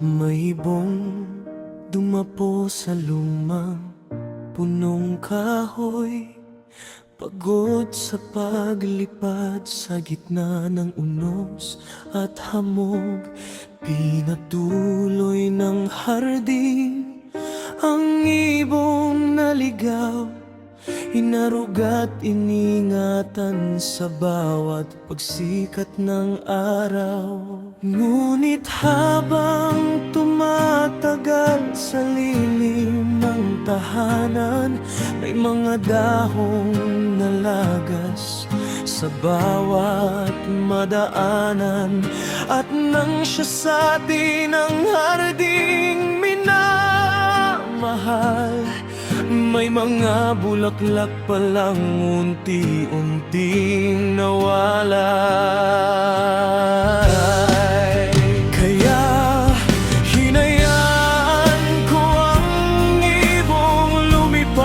May ibong dumapo sa lumang punong kahoy, pagod sa paglipad sa gitna ng unos at hamog. Pinatuloy ng hardin ang ibong naligaw, inarugat iningatan sa bawat pagsikat ng araw. Ngunit habang tumatagal sa lilim ng tahanan, may mga dahong nalagas sa bawat madaanan. At nang siya sa atin ang harding minamahal, may mga bulaklak palang unti-unting nawala. Kaya hinayaan ko ang ibong lumipad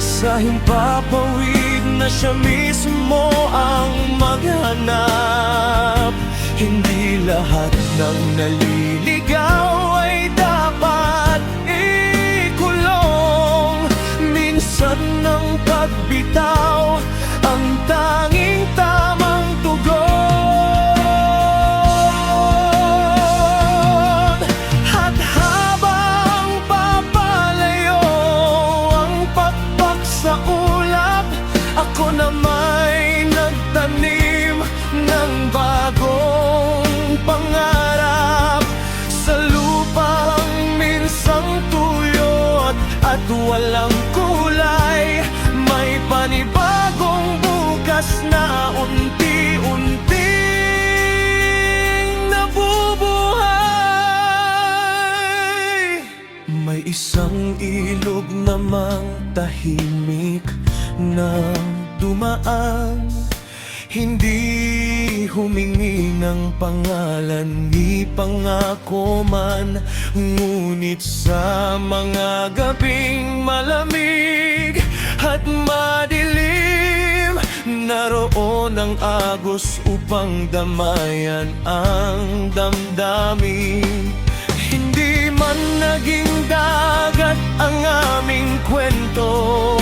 sa himpapawid na siya mismo ang maghanap. Hindi lahat ng naliligaw ay dapat ikulong. Minsan ng pagbitaw ang tanging tamang tugon. At habang papalayo ang pakpak sa ulap, ako na may nagtanim ng bagong pangarap sa lupang minsang tuyot at walang kulay. May panibagong bukas na unti-unting nabubuhay. May isang ilog namang tahimik na dumaan, hindi humingi ng pangalan ni pangako man. Ngunit sa mga gabing malamig at madilim, naroon ang agos upang damayan ang damdamin. Hindi man naging dagat ang aming kwento,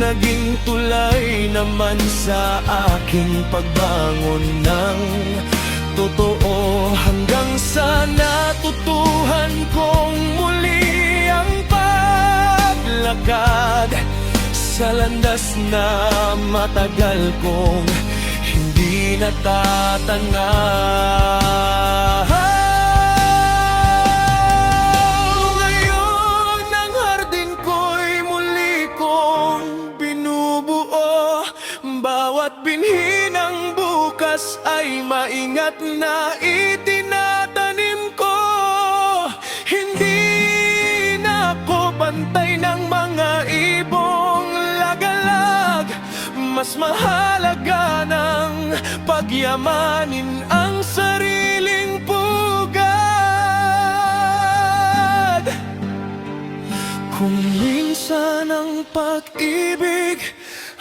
naging tulay naman sa aking pagbangon ng totoo, hanggang sa natutuhan kong muli ang paglakad sa landas na matagal kong hindi natatanaw. Ngayon ang hardin ko'y muli kong binubuo. Bawat binhi ng bukas ay maingat na itinatanim ko. Hindi na ako pantay ng mga ibong lagalag. Mas mahalaga ng pagyamanin ang sariling pugad. Kung minsan ang pag-ibig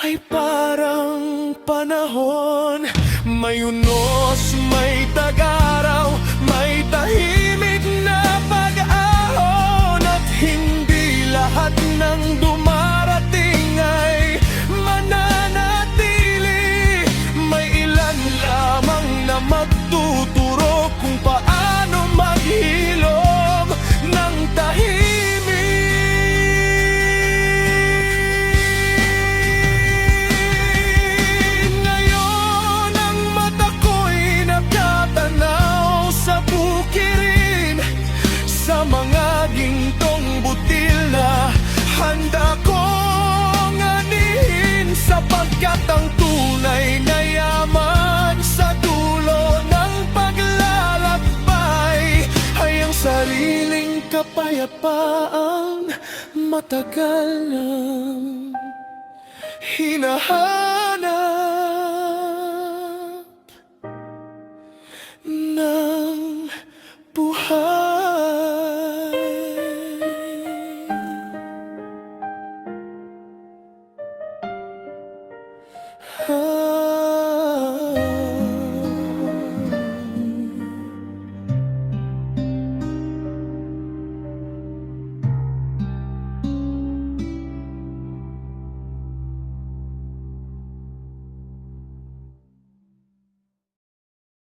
ay parang panahon, may unos, may tag-araw, may tahimik na pag-ahon. At hindi lahat ng dumarating ay mananatili. May ilan lamang na magtuturo kung paano maghilom ng tahimik. Sa mga gintong butil na handa kong anihin, sapagkat ang tunay na yaman sa dulo ng paglalakbay ay ang sariling kapayapaang matagal nang hinahanap.